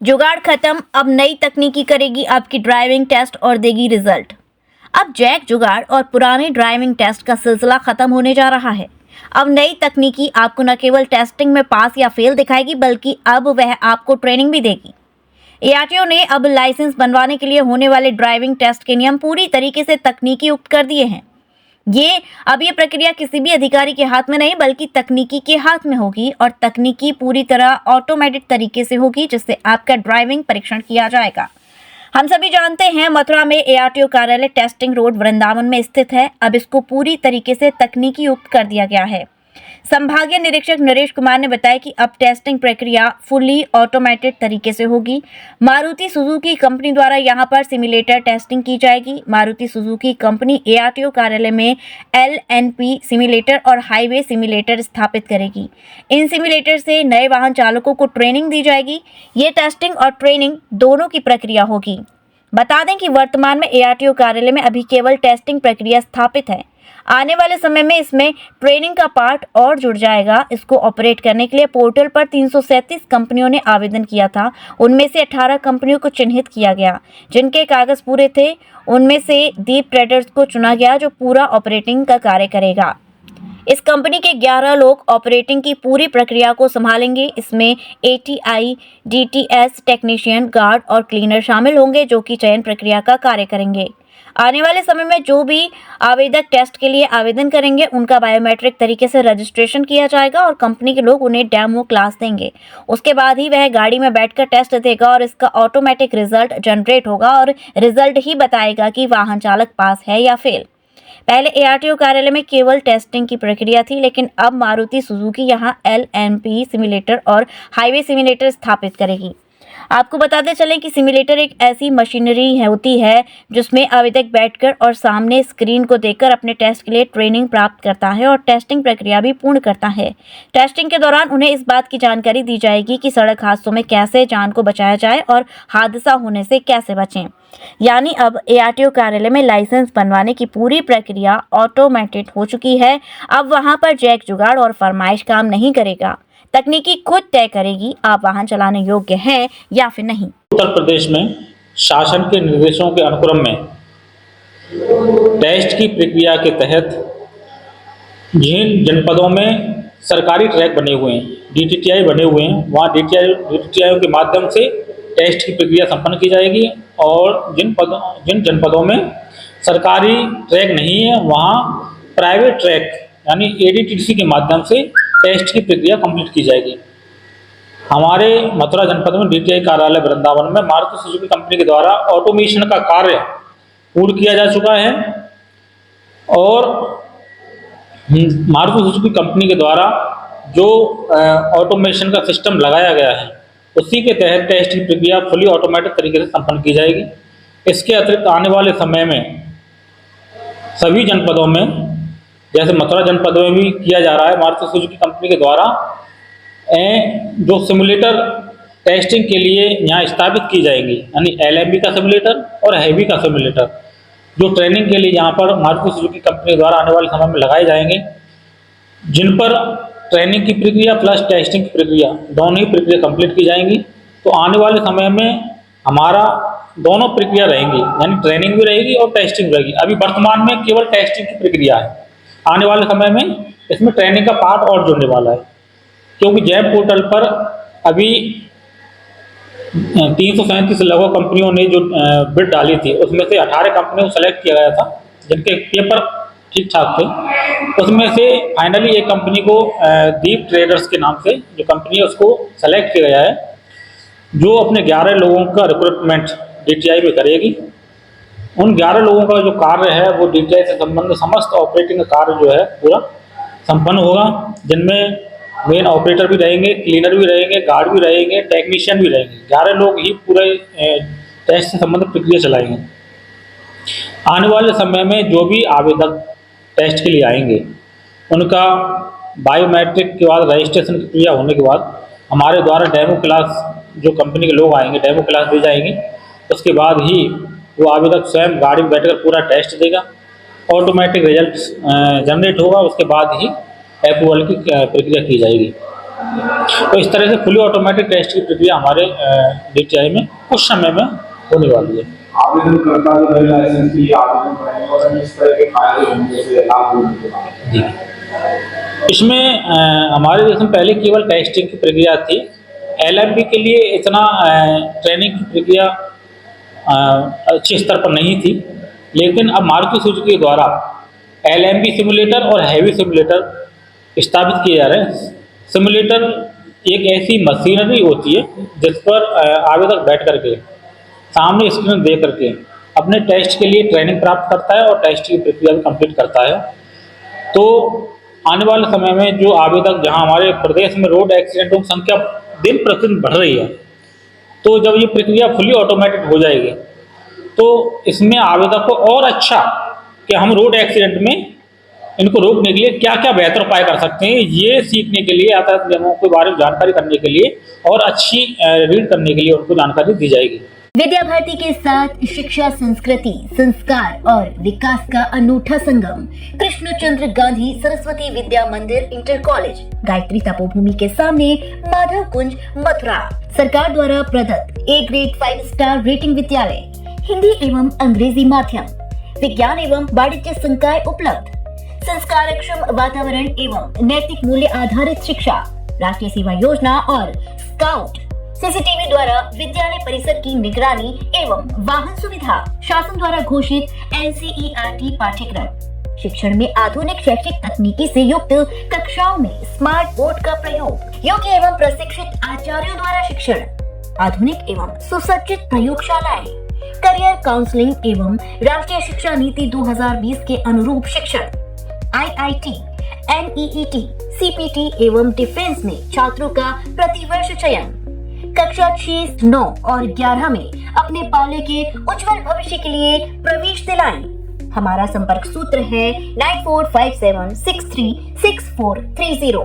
जुगाड़ खत्म, अब नई तकनीकी करेगी आपकी ड्राइविंग टेस्ट और देगी रिजल्ट। अब जैक जुगाड़ और पुराने ड्राइविंग टेस्ट का सिलसिला खत्म होने जा रहा है। अब नई तकनीकी आपको न केवल टेस्टिंग में पास या फेल दिखाएगी, बल्कि अब वह आपको ट्रेनिंग भी देगी। एआरटीओ ने अब लाइसेंस बनवाने के लिए होने वाले ड्राइविंग टेस्ट के नियम पूरी तरीके से तकनीकी युक्त कर दिए हैं। ये प्रक्रिया किसी भी अधिकारी के हाथ में नहीं, बल्कि तकनीकी के हाथ में होगी, और तकनीकी पूरी तरह ऑटोमेटेड तरीके से होगी, जिससे आपका ड्राइविंग परीक्षण किया जाएगा। हम सभी जानते हैं, मथुरा में एआरटीओ कार्यालय टेस्टिंग रोड वृंदावन में स्थित है। अब इसको पूरी तरीके से तकनीकी युक्त कर दिया गया है। संभागीय निरीक्षक नरेश कुमार ने बताया कि अब टेस्टिंग प्रक्रिया फुली ऑटोमेटेड तरीके से होगी। मारुति सुजुकी कंपनी द्वारा यहां पर सिमुलेटर टेस्टिंग की जाएगी। मारुति सुजुकी कंपनी एआरटीओ कार्यालय में एलएनपी सिमुलेटर और हाईवे सिमुलेटर स्थापित करेगी। इन सिमुलेटर से नए वाहन चालकों को ट्रेनिंग दी जाएगी। ये टेस्टिंग और ट्रेनिंग दोनों की प्रक्रिया होगी। बता दें कि वर्तमान में एआरटीओ कार्यालय में अभी केवल टेस्टिंग प्रक्रिया स्थापित है। आने वाले समय में इसमें ट्रेनिंग का पार्ट और जुड़ जाएगा। इसको ऑपरेट करने के लिए पोर्टल पर 337 कंपनियों ने आवेदन किया था। उनमें से 18 कंपनियों को चिन्हित किया गया, जिनके कागज पूरे थे। उनमें से दीप ट्रेडर्स को चुना गया, जो पूरा ऑपरेटिंग का कार्य करेगा। इस कंपनी के 11 लोग ऑपरेटिंग की पूरी प्रक्रिया को संभालेंगे। इसमें एटीआई, डीटीएस, टेक्नीशियन, गार्ड और क्लीनर शामिल होंगे, जो कि चयन प्रक्रिया का कार्य करेंगे। आने वाले समय में जो भी आवेदक टेस्ट के लिए आवेदन करेंगे, उनका बायोमेट्रिक तरीके से रजिस्ट्रेशन किया जाएगा और कंपनी के लोग उन्हें डेमो क्लास देंगे। उसके बाद ही वह गाड़ी में बैठकर टेस्ट देगा और इसका ऑटोमेटिक रिजल्ट जनरेट होगा और रिजल्ट ही बताएगा कि वाहन चालक पास है या फेल। पहले एआरटीओ कार्यालय में केवल टेस्टिंग की प्रक्रिया थी, लेकिन अब मारुति सुजुकी यहां एलएनपी सिमुलेटर और हाईवे सिमुलेटर स्थापित करेगी। आपको बताते चलें कि सिमुलेटर एक ऐसी मशीनरी होती है जिसमें आवेदक बैठकर और सामने स्क्रीन को देखकर अपने टेस्ट के लिए ट्रेनिंग प्राप्त करता है और टेस्टिंग प्रक्रिया भी पूर्ण करता है। टेस्टिंग के दौरान उन्हें इस बात की जानकारी दी जाएगी कि सड़क हादसों में कैसे जान को बचाया जाए और हादसा होने से कैसे बचें। यानी अब एआरटीओ कार्यालय में लाइसेंस बनवाने की पूरी प्रक्रिया ऑटोमेटेड हो चुकी है। अब वहां पर जैक जुगाड़ और फरमाइश काम नहीं करेगा। तकनीकी खुद तय करेगी आप वाहन चलाने योग्य हैं या फिर नहीं। उत्तर प्रदेश में शासन के निर्देशों के अनुक्रम में टेस्ट की प्रक्रिया के तहत जिन जनपदों में सरकारी ट्रैक बने हुए हैं, डीटीटीआई बने हुए हैं, वहाँ डीटीटीआई के माध्यम से टेस्ट की प्रक्रिया संपन्न की जाएगी। और जिन जनपदों में सरकारी ट्रैक नहीं है, वहाँ प्राइवेट ट्रैक यानी एडीटीसी के माध्यम से टेस्ट की प्रक्रिया कंप्लीट की जाएगी। हमारे मथुरा जनपद में डीटीआई कार्यालय वृंदावन में मारुति सुजुकी कंपनी के द्वारा ऑटोमेशन का कार्य पूर्ण किया जा चुका है और मारुति सुजुकी कंपनी के द्वारा जो ऑटोमेशन का सिस्टम लगाया गया है, उसी के तहत टेस्ट की प्रक्रिया फुली ऑटोमेटिक तरीके से संपन्न की जाएगी। इसके अतिरिक्त आने वाले समय में सभी जनपदों में, जैसे मथुरा जनपद में भी किया जा रहा है, मारुति सुजुकी कंपनी के द्वारा जो सिमुलेटर टेस्टिंग के लिए यहाँ स्थापित की जाएंगी, यानी एलएमबी का सिमुलेटर और हैवी का सिमुलेटर, जो ट्रेनिंग के लिए यहाँ पर मारुति सुजुकी कंपनी द्वारा आने वाले समय में लगाए जाएंगे, जिन पर ट्रेनिंग की प्रक्रिया प्लस टेस्टिंग की प्रक्रिया दोनों ही प्रक्रिया कंप्लीट की जाएंगी। तो आने वाले समय में हमारा दोनों प्रक्रिया रहेंगी, यानी ट्रेनिंग भी रहेगी और टेस्टिंग रहेगी। अभी वर्तमान में केवल टेस्टिंग की प्रक्रिया है, आने वाले समय में इसमें ट्रेनिंग का पार्ट और जुड़ने वाला है, क्योंकि जैप पोर्टल पर अभी 337 लगभग कंपनियों ने जो बिड डाली थी, उसमें से 18 कंपनियों को सेलेक्ट किया गया था, जिनके पेपर ठीक ठाक थे। उसमें से फाइनली एक कंपनी को दीप ट्रेडर्स के नाम से जो कंपनी है, उसको सेलेक्ट किया गया है, जो अपने 11 लोगों का रिक्रूटमेंट डीटीआई में करेगी। उन 11 लोगों का जो कार्य है, वो डीटीआई से संबंधित समस्त ऑपरेटिंग कार्य जो है पूरा संपन्न होगा, जिनमें मेन ऑपरेटर भी रहेंगे, क्लीनर भी रहेंगे, गार्ड भी रहेंगे, टेक्नीशियन भी रहेंगे। 11 लोग ही पूरे टेस्ट से संबंधित प्रक्रिया चलाएंगे। आने वाले समय में जो भी आवेदक टेस्ट के लिए आएंगे, उनका बायोमेट्रिक के बाद रजिस्ट्रेशन की प्रक्रिया होने के बाद हमारे द्वारा डेमो क्लास, जो कंपनी के लोग आएंगे, डेमो क्लास दी जाएगी। उसके बाद ही वो आवेदक स्वयं गाड़ी में बैठकर पूरा टेस्ट देगा, ऑटोमेटिक रिजल्ट जनरेट होगा। उसके बाद ही अप्रूवल की प्रक्रिया की जाएगी। तो इस तरह से फुली ऑटोमेटिक टेस्ट की प्रक्रिया हमारे DTI में कुछ समय में होने वाली है। आवेदन करता जो नए लाइसेंस के लिए आवेदन करेंगे और इस तरह के फायदे होंगे से लाभ होंगे। जी, इसमें हमारे देश में पहले केवल टेस्टिंग की प्रक्रिया थी। LMB के लिए इतना ट्रेनिंग की प्रक्रिया अच्छे स्तर पर नहीं थी, लेकिन अब मारुति सुजुकी द्वारा LMB सिमुलेटर और हैवी सिमुलेटर स्थापित किए जा रहे हैं। सिमुलेटर एक ऐसी मशीनरी होती है जिस पर आवेदक बैठ करके सामने स्क्रीन दे करके अपने टेस्ट के लिए ट्रेनिंग प्राप्त करता है और टेस्ट की प्रक्रिया भी कंप्लीट करता है। तो आने वाले समय में जो आवेदक, जहां हमारे प्रदेश में रोड एक्सीडेंटों की संख्या दिन प्रतिदिन बढ़ रही है, तो जब ये प्रक्रिया फुली ऑटोमेटेड हो जाएगी तो इसमें आवेदक को और अच्छा कि हम रोड एक्सीडेंट में इनको रोकने के लिए क्या क्या बेहतर उपाय कर सकते हैं, ये सीखने के लिए, यातायात नियमों के बारे में जानकारी करने के लिए और अच्छी रीड करने के लिए उनको जानकारी दी जाएगी। विद्या भारती के साथ शिक्षा, संस्कृति, संस्कार और विकास का अनूठा संगम। कृष्णचंद्र गांधी सरस्वती विद्या मंदिर इंटर कॉलेज, गायत्री तपोभूमि के सामने, माधव कुंज, मथुरा। सरकार द्वारा प्रदत्त A ग्रेड 5 स्टार रेटिंग विद्यालय, हिंदी एवं अंग्रेजी माध्यम, विज्ञान एवं वाणिज्य संकाय उपलब्ध, संस्कारक्षम वातावरण एवं नैतिक मूल्य आधारित शिक्षा, राष्ट्रीय सेवा योजना और स्काउट, CCTV द्वारा विद्यालय परिसर की निगरानी एवं वाहन सुविधा, शासन द्वारा घोषित NCERT पाठ्यक्रम, शिक्षण में आधुनिक शैक्षिक तकनीकी से युक्त कक्षाओं में स्मार्ट बोर्ड का प्रयोग, योग्य एवं प्रशिक्षित आचार्यों द्वारा शिक्षण, आधुनिक एवं सुसज्जित प्रयोगशालाएं, करियर काउंसलिंग एवं राष्ट्रीय शिक्षा नीति 2020 के अनुरूप शिक्षण, IIT, NEET, CPT एवं डिफेंस में छात्रों का प्रतिवर्ष चयन, कक्षा 6, 9 और 11 में अपने पाले के उज्जवल भविष्य के लिए प्रवेश दिलाएं। हमारा संपर्क सूत्र है 9457636430।